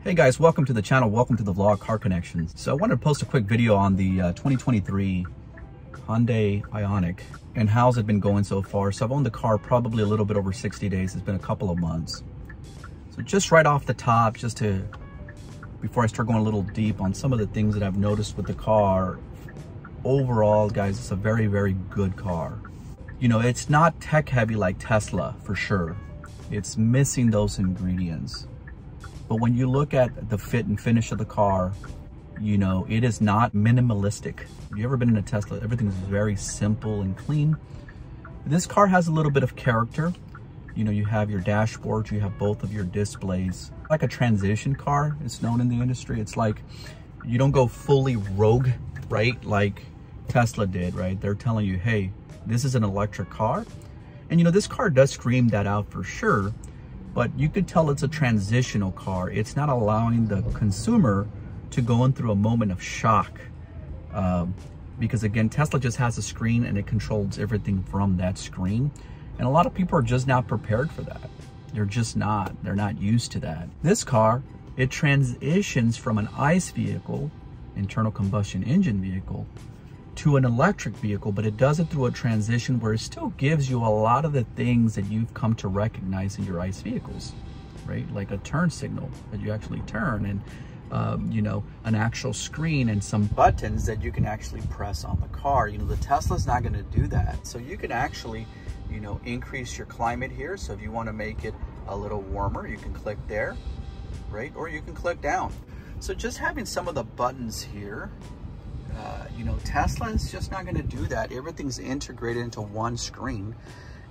Hey guys, welcome to the channel. Welcome to the vlog Car Connections. So I wanted to post a quick video on the 2023 Hyundai Ioniq and how's it been going so far. So I've owned the car probably a little bit over 60 days. It's been a couple of months. So just right off the top, before I start going a little deep on some of the things that I've noticed with the car, overall, guys, it's a very, very good car. You know, it's not tech heavy like Tesla for sure. It's missing those ingredients. But when you look at the fit and finish of the car, you know, it is not minimalistic. Have you ever been in a Tesla? Everything's very simple and clean. This car has a little bit of character. You know, you have your dashboard, you have both of your displays. Like a transition car, it's known in the industry. It's like, you don't go fully rogue, right? Like Tesla did, right? They're telling you, hey, this is an electric car. And you know, this car does scream that out for sure. But you could tell it's a transitional car. It's not allowing the consumer to go in through a moment of shock. Because again, Tesla just has a screen and it controls everything from that screen. And a lot of people are just not prepared for that. They're just not. They're not used to that. This car, it transitions from an ICE vehicle, internal combustion engine vehicle, to an electric vehicle, but it does it through a transition where it still gives you a lot of the things that you've come to recognize in your ICE vehicles, right? Like a turn signal that you actually turn, and you know, an actual screen and some buttons that you can actually press on the car. You know, the Tesla's not going to do that. So you can actually, you know, increase your climate here. So if you want to make it a little warmer, you can click there, right? Or you can click down. So just having some of the buttons here, you know, Tesla is just not going to do that. Everything's integrated into one screen.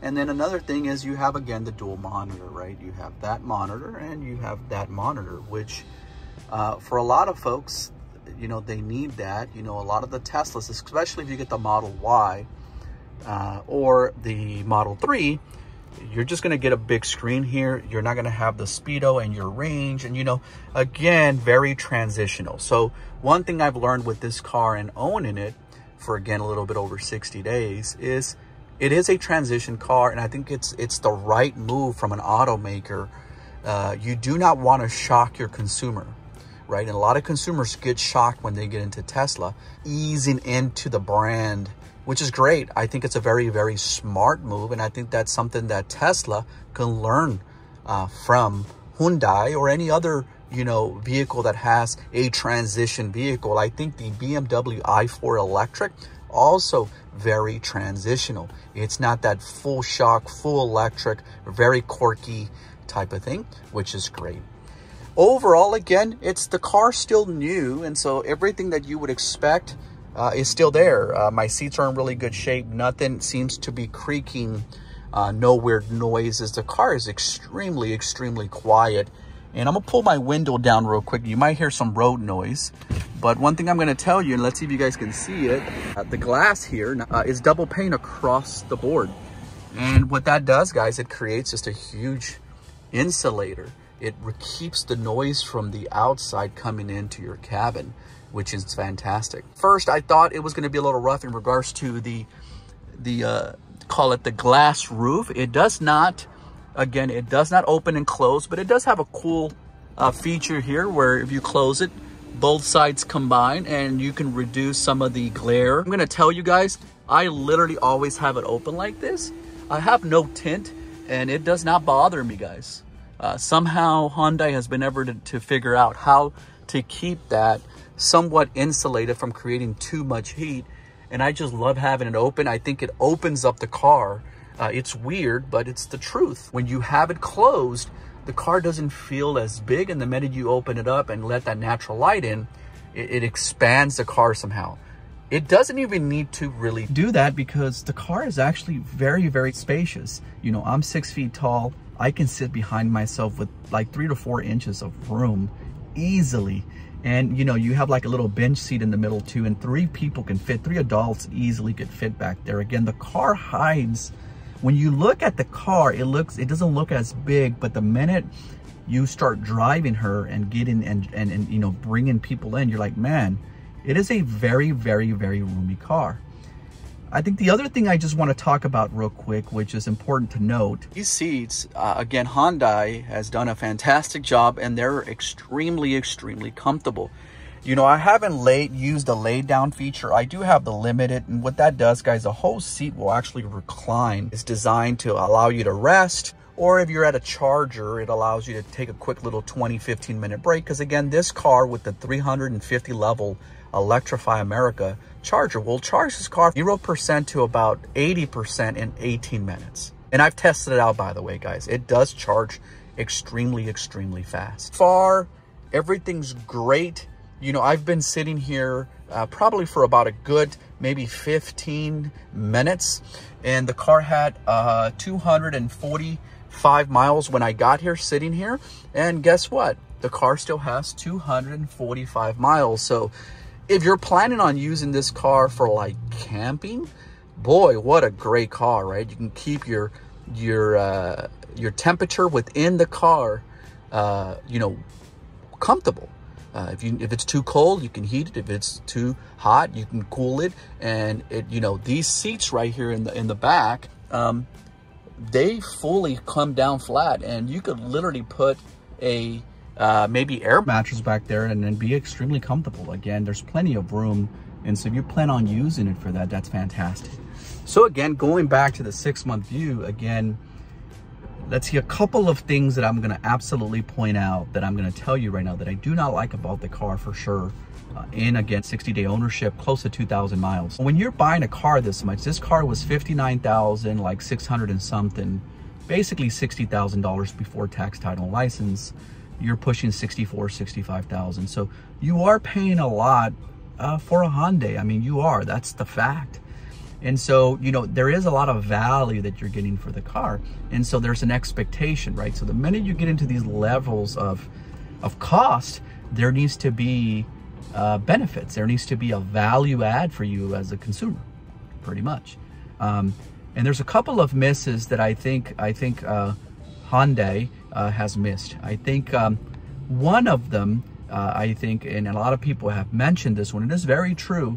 And then another thing is you have, again, the dual monitor, right? You have that monitor and you have that monitor, which for a lot of folks, you know, they need that. You know, a lot of the Teslas, especially if you get the Model Y or the Model 3, you're just going to get a big screen here. You're not going to have the speedo and your range. And, you know, again, very transitional. So one thing I've learned with this car and owning it for, again, a little bit over 60 days is it is a transition car. And I think it's the right move from an automaker. You do not want to shock your consumer, right? And a lot of consumers get shocked when they get into Tesla, easing into the brand, which is great. I think it's a very, very smart move. And I think that's something that Tesla can learn from Hyundai or any other, you know, vehicle that has a transition vehicle. I think the BMW i4 electric, also very transitional. It's not that full shock, full electric, very quirky type of thing, which is great. Overall, again, the car still new. And so everything that you would expect is still there. My seats are in really good shape. Nothing seems to be creaking. No weird noises. The car is extremely, extremely quiet. And I'm going to pull my window down real quick. You might hear some road noise. But one thing I'm going to tell you, and let's see if you guys can see it, the glass here is double pane across the board. And what that does, guys, it creates just a huge insulator. It keeps the noise from the outside coming into your cabin, which is fantastic. First, I thought it was going to be a little rough in regards to the call it the glass roof. It does not, again, it does not open and close, but it does have a cool feature here where if you close it, both sides combine and you can reduce some of the glare. I'm going to tell you guys, I literally always have it open like this. I have no tint and it does not bother me, guys. Somehow Hyundai has been able to figure out how to keep that somewhat insulated from creating too much heat. And I just love having it open. I think it opens up the car. It's weird, but it's the truth. When you have it closed, the car doesn't feel as big. And the minute you open it up and let that natural light in, it expands the car somehow. It doesn't even need to really do that because the car is actually very, very spacious. You know, I'm 6 feet tall. I can sit behind myself with like 3 to 4 inches of room easily. And, you know, you have like a little bench seat in the middle too, and 3 people can fit, 3 adults easily could fit back there. Again, the car hides. When you look at the car, it doesn't look as big, but the minute you start driving her and getting and you know, bringing people in, you're like, man, it is a very, very, very roomy car. I think the other thing I just want to talk about real quick, which is important to note, these seats, again, Hyundai has done a fantastic job, and they're extremely comfortable. You know, I haven't used the lay down feature. I do have the limited, and what that does, guys, the whole seat will actually recline. It's designed to allow you to rest, or if you're at a charger, it allows you to take a quick little 20-15 minute break. Because again, this car with the 350 level Electrify America charger will charge this car 0% to about 80% in 18 minutes. And I've tested it out, by the way, guys. It does charge extremely fast. Far, everything's great. You know, I've been sitting here probably for about a good maybe 15 minutes, and the car had 245 miles when I got here, sitting here. And guess what? The car still has 245 miles. So if you're planning on using this car for like camping, boy, what a great car, right? You can keep your temperature within the car, you know, comfortable. If it's too cold, you can heat it. If it's too hot, you can cool it. And you know, these seats right here in the back, they fully come down flat, and you could literally put a maybe air mattress back there and then be extremely comfortable. Again, there's plenty of room, and so if you plan on using it for that, that's fantastic. So again, going back to the 6-month view, again, let's see a couple of things that I'm going to absolutely point out, that I'm going to tell you right now that I do not like about the car for sure. In again, 60-day ownership, close to 2,000 miles. When you're buying a car this much, this car was 59,000, like 600 and something, basically $60,000 before tax, title, and license. You're pushing 64, 65,000. So you are paying a lot for a Hyundai. I mean, you are, that's the fact. And so, you know, there is a lot of value that you're getting for the car. And so there's an expectation, right? So the minute you get into these levels of cost, there needs to be benefits. There needs to be a value add for you as a consumer, pretty much. And there's a couple of misses that I think Hyundai has missed. I think one of them, I think, and a lot of people have mentioned this one, it is very true.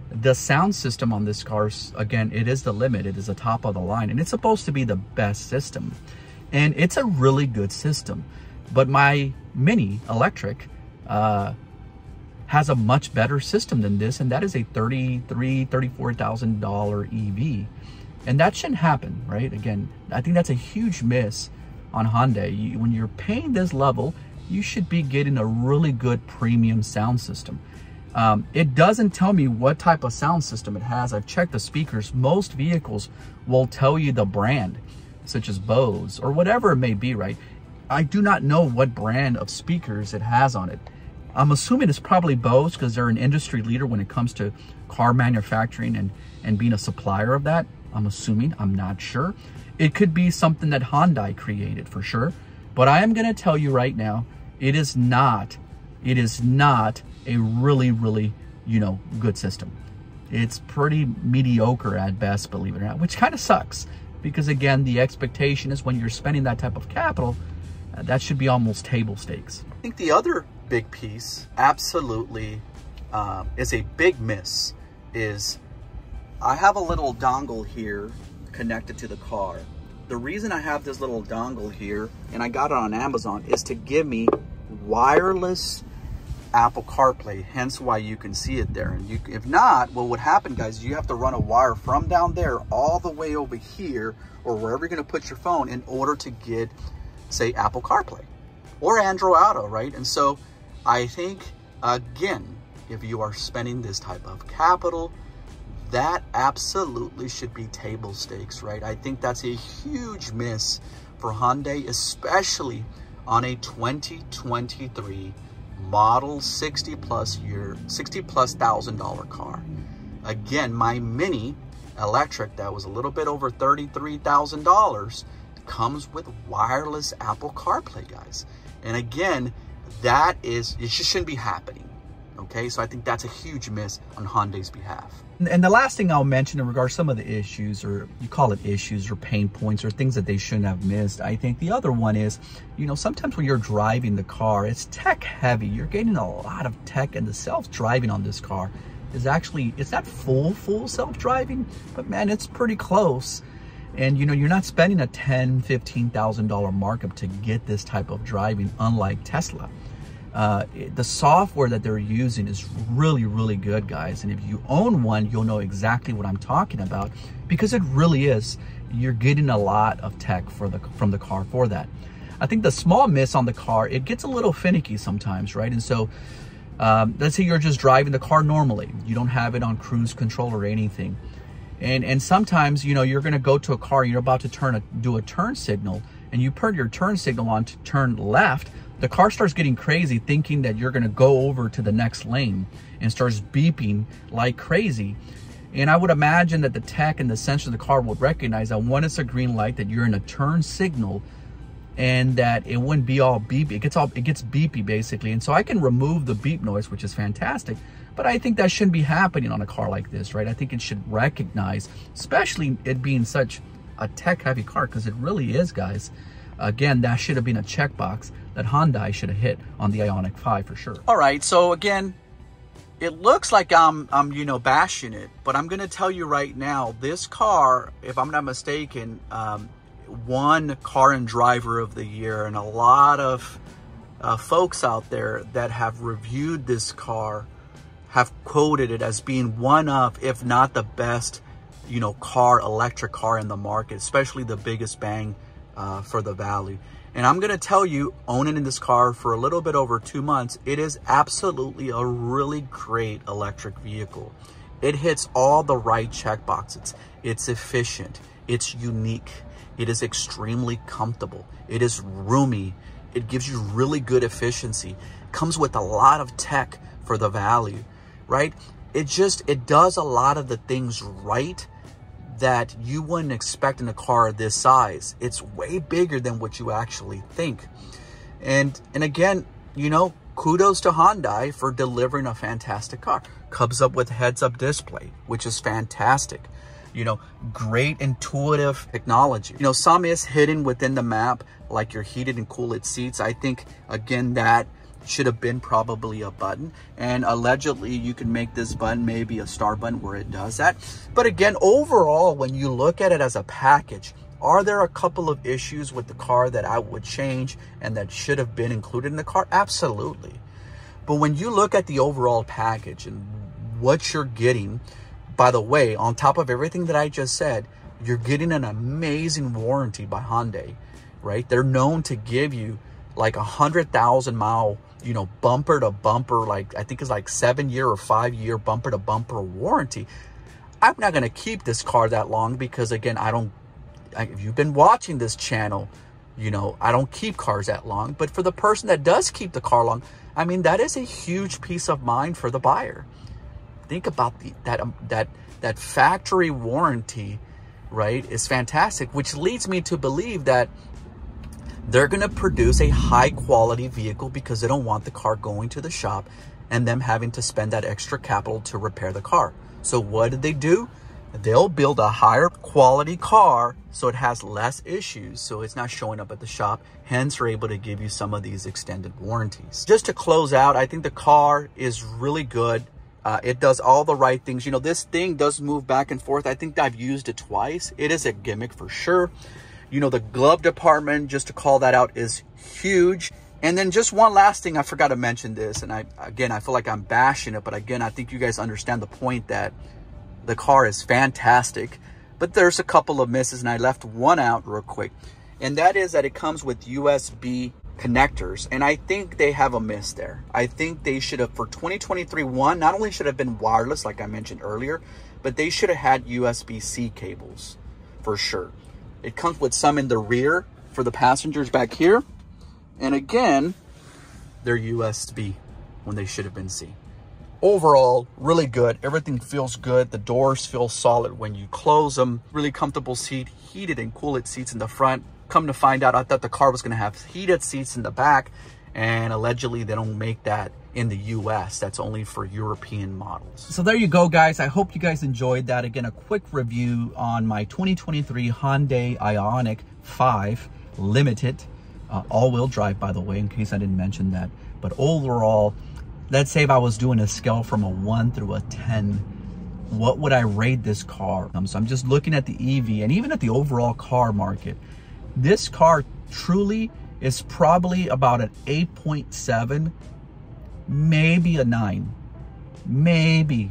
The sound system on this car, again, it is the limit. It is the top of the line, and it's supposed to be the best system. And it's a really good system. But my Mini electric has a much better system than this, and that is a $34,000 EV. And that shouldn't happen, right? Again, I think that's a huge miss on Hyundai. When you're paying this level, you should be getting a really good premium sound system. It doesn't tell me what type of sound system it has. I've checked the speakers. Most vehicles will tell you the brand, such as Bose or whatever it may be, right? I do not know what brand of speakers it has on it. I'm assuming it's probably Bose, because they're an industry leader when it comes to car manufacturing and being a supplier of that. I'm assuming, I'm not sure. It could be something that Hyundai created for sure. But I am going to tell you right now, it is not a really, you know, good system. It's pretty mediocre at best, believe it or not, which kind of sucks, because again, the expectation is when you're spending that type of capital, that should be almost table stakes. I think the other big piece, absolutely, is a big miss, is I have a little dongle here connected to the car. The reason I have this little dongle here, and I got it on Amazon, is to give me wireless Apple CarPlay, hence why you can see it there. And if not, what would happen, guys, you have to run a wire from down there all the way over here, or wherever you're going to put your phone, in order to get, say, Apple CarPlay or Android Auto, right? And so I think, again, if you are spending this type of capital, that absolutely should be table stakes, right? I think that's a huge miss for Hyundai, especially on a 2023 model $60,000 car. Again, my Mini electric that was a little bit over $33,000 comes with wireless Apple CarPlay, guys. And again, it just shouldn't be happening. Okay, so I think that's a huge miss on Hyundai's behalf. And the last thing I'll mention in regards to some of the issues, or you call it issues or pain points or things that they shouldn't have missed, I think the other one is, you know, sometimes when you're driving the car, it's tech heavy. You're getting a lot of tech, and the self-driving on this car is actually, it's not full self-driving, but man, it's pretty close. And you know, you're not spending a $10,000, $15,000 markup to get this type of driving, unlike Tesla. The software that they're using is really, really good, guys. And if you own one, you'll know exactly what I'm talking about, because it really is. You're getting a lot of tech from the car for that. I think the small miss on the car, it gets a little finicky sometimes, right? And so let's say you're just driving the car normally. You don't have it on cruise control or anything. And sometimes, you know, you're going to go to a car, you're about to do a turn signal, and you put your turn signal on to turn left. The car starts getting crazy, thinking that you're going to go over to the next lane, and starts beeping like crazy. And I would imagine that the tech and the sensor of the car would recognize that when it's a green light, that you're in a turn signal, and that it wouldn't be all beepy. It gets beepy basically. And so I can remove the beep noise, which is fantastic. But I think that shouldn't be happening on a car like this, right? I think it should recognize, especially it being such a tech-heavy car, because it really is, guys. Again, that should have been a checkbox that Hyundai should have hit on the Ioniq 5 for sure. All right, so again, it looks like I'm you know, bashing it, but I'm gonna tell you right now, this car, if I'm not mistaken, won Car and Driver of the Year, and a lot of folks out there that have reviewed this car have quoted it as being one of, if not the best, you know, electric car in the market, especially the biggest bang for the value. And I'm going to tell you, owning this car for a little bit over 2 months, it is absolutely a really great electric vehicle. It hits all the right check boxes. It's efficient. It's unique. It is extremely comfortable. It is roomy. It gives you really good efficiency. Comes with a lot of tech for the value, right? It does a lot of the things right that you wouldn't expect in a car this size. It's way bigger than what you actually think. And again, you know, kudos to Hyundai for delivering a fantastic car. Comes up with heads-up display, which is fantastic. You know, great intuitive technology. You know, some is hidden within the map, like your heated and cooled seats. I think, again, that should have been probably a button, and allegedly you can make this button maybe a star button where it does that. But again, overall, when you look at it as a package, are there a couple of issues with the car that I would change and that should have been included in the car? Absolutely. But when you look at the overall package and what you're getting, by the way, on top of everything that I just said, you're getting an amazing warranty by Hyundai, right? They're known to give you like 100,000 mile, you know, bumper to bumper, like I think it's like 7-year or 5-year bumper to bumper warranty. I'm not going to keep this car that long because, again, if you've been watching this channel, you know, I don't keep cars that long. But for the person that does keep the car long, I mean, that is a huge peace of mind for the buyer. Think about that factory warranty, right, is fantastic, which leads me to believe that they're going to produce a high quality vehicle because they don't want the car going to the shop and them having to spend that extra capital to repair the car. So what did they do? They'll build a higher quality car so it has less issues, so it's not showing up at the shop. Hence, they're able to give you some of these extended warranties. Just to close out, I think the car is really good. It does all the right things. You know, this thing does move back and forth. I think I've used it twice. It is a gimmick for sure. You know, the glove department, just to call that out, is huge. And then just one last thing, I forgot to mention this. And I feel like I'm bashing it. But again, I think you guys understand the point that the car is fantastic. But there's a couple of misses, and I left one out real quick. And that is that it comes with USB connectors, and I think they have a miss there. I think they should have, for 2023, not only should have been wireless like I mentioned earlier, but they should have had USB-C cables for sure. It comes with some in the rear for the passengers back here, and again, they're USB when they should have been C. Overall, really good. Everything feels good. The doors feel solid when you close them. Really comfortable seat, heated and cooled seats in the front. Come to find out, I thought the car was going to have heated seats in the back, and allegedly they don't make that in the US. That's only for European models. So there you go, guys. I hope you guys enjoyed that. Again, a quick review on my 2023 Hyundai Ioniq 5 Limited, all-wheel drive, by the way, in case I didn't mention that. But overall, let's say if I was doing a scale from a 1 through a 10, what would I rate this car? So I'm just looking at the EV and even at the overall car market. This car truly is probably about an 8.7, maybe a 9. Maybe,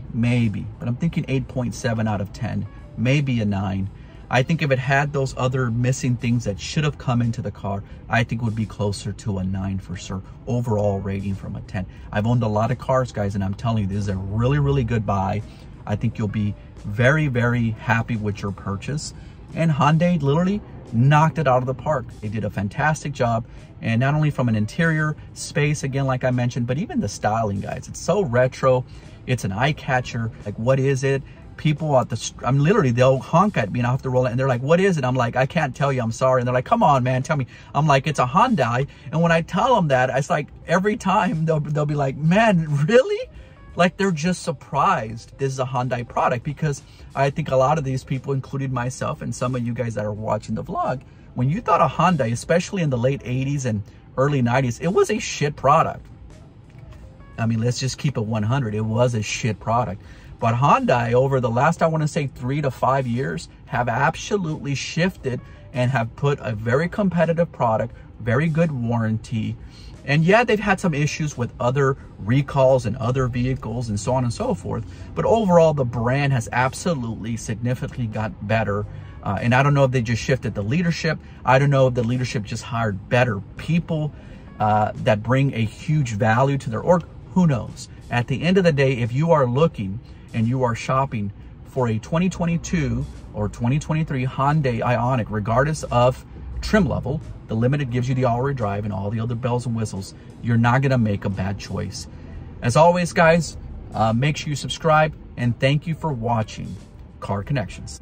but I'm thinking 8.7 out of 10, maybe a 9. I think if it had those other missing things that should have come into the car, I think it would be closer to a 9 for sure. Overall rating from a 10. I've owned a lot of cars, guys, and I'm telling you, this is a really, really good buy. I think you'll be very, very happy with your purchase. And Hyundai literally knocked it out of the park. They did a fantastic job. And not only from an interior space, again, like I mentioned, but even the styling, guys. It's so retro. It's an eye catcher. Like, what is it? People at the, I'm literally, they'll honk at me and I have to roll it and they're like, what is it? I'm like, I can't tell you, I'm sorry. And they're like, come on, man, tell me. I'm like, it's a Hyundai. And when I tell them that, it's like every time they'll be like, man, really? Like, they're just surprised this is a Hyundai product, because I think a lot of these people, including myself and some of you guys that are watching the vlog, when you thought a Hyundai, especially in the late 80s and early 90s, it was a shit product. I mean, let's just keep it 100. It was a shit product. But Hyundai, over the last, I want to say 3 to 5 years, have absolutely shifted and have put a very competitive product, very good warranty. And yeah, they've had some issues with other recalls and other vehicles and so on and so forth. But overall, the brand has absolutely significantly got better. And I don't know if they just shifted the leadership. I don't know if the leadership just hired better people that bring a huge value to their org. Who knows? At the end of the day, if you are looking and you are shopping for a 2022 or 2023 Hyundai Ioniq, regardless of trim level, the Limited gives you the all-wheel drive and all the other bells and whistles, you're not gonna make a bad choice. As always, guys, make sure you subscribe, and thank you for watching Car Connections.